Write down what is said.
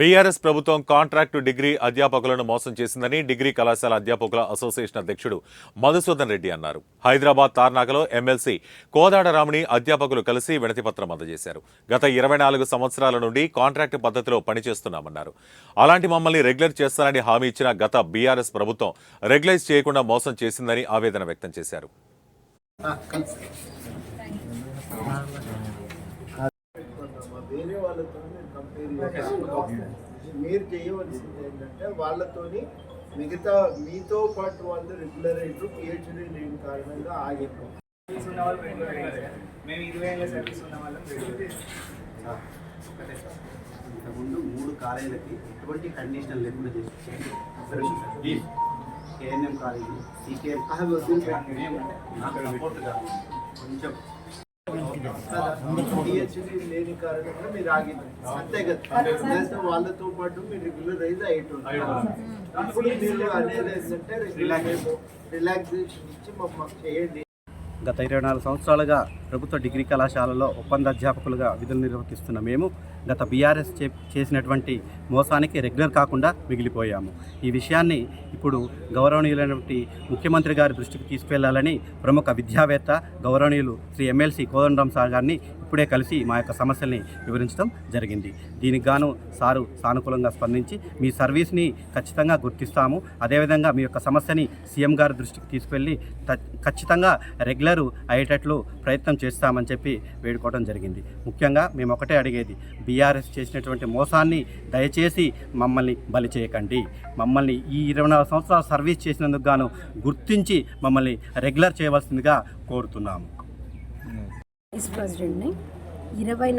BRS ప్రభుత్వం contract degree అధ్యాపకులను మోసం చేసిందని డిగ్రీ కళాశాల అధ్యాపకుల అసోసియేషన్ అధ్యక్షుడు మధుసూదన్ రెడ్డి అన్నారు. హైదరాబాద్ తార్నాకలో ఎమ్మెల్సీ కోదాడ రాముని అధ్యాపకులు కలిసి వినతిపత్రం అందజేశారు. గత 24 సంవత్సరాల నుండి కాంట్రాక్టు పద్ధతిలో పనిచేస్తున్నామన్నారు. అలాంటి మమ్మల్ని రెగ్యులర్ చేస్తానని హామీ ఇచ్చిన గత బీఆర్ఎస్ ప్రభుత్వం రెగ్యులైజ్ చేయకుండా మోసం చేసిందని ఆవేదన వ్యక్తం చేశారు. వేరే వాళ్ళతో కంపేర్ మీరు చేయవలసింది ఏంటంటే వాళ్ళతోని మిగతా మీతో పాటు వాళ్ళు రెగ్యులర్ అయ్యారు, పిహెచ్డీ లేని కారణంగా ఆగారు. ఇంతకుముందు 3 కాలేజీలకి ఎటువంటి కండిషన్ లేకుండా చేసి కేఎన్ఎం కాలేజీ సికేఎం నాకు సపోర్ట్గా కొంచెం పిహెచ్డీ లేని కారణంగా మీరు ఆగింది అంతే కదా. వాళ్ళతో పాటు మీరు రెగ్యులరైజ్ అయ్యేటోళ్ళు. ఇప్పుడు మీరు అనేది ఏంటంటే రిలాక్సేషన్ ఇచ్చి మమ్మల్ని చేయండి. గత 24 సంవత్సరాలుగా ప్రభుత్వ డిగ్రీ కళాశాలలో ఒప్పంద అధ్యాపకులుగా విధులు నిర్వర్తిస్తున్న మేము గత బీఆర్ఎస్ చేసినటువంటి మోసానికి రెగ్యులర్ కాకుండా మిగిలిపోయాము. ఈ విషయాన్ని ఇప్పుడు గౌరవనీయులైనటువంటి ముఖ్యమంత్రి గారి దృష్టికి తీసుకెళ్లాలని ప్రముఖ విద్యావేత్త గౌరవనీయులు శ్రీ ఎమ్మెల్సీ కోదండరాం సార్ గారిని ఇప్పుడే కలిసి మా యొక్క సమస్యల్ని వివరించడం జరిగింది. దీనికి గాను సారు సానుకూలంగా స్పందించి మీ సర్వీస్ని ఖచ్చితంగా గుర్తిస్తాము, అదేవిధంగా మీ యొక్క సమస్యని సీఎం గారి దృష్టికి తీసుకెళ్ళి ఖచ్చితంగా రెగ్యులర్ అయ్యేటట్లు ప్రయత్నం చేస్తామని చెప్పి వేడుకోవడం జరిగింది. ముఖ్యంగా మేము ఒకటే అడిగేది, బీఆర్ఎస్ చేసినటువంటి మోసాన్ని దయచేసి మమ్మల్ని బలి చేయకండి. మమ్మల్ని ఈ 24 సంవత్సరాలు సర్వీస్ చేసినందుకు గాను గుర్తించి మమ్మల్ని రెగ్యులర్ చేయవలసిందిగా కోరుతున్నాము. ప్రెసిడెంట్ని 24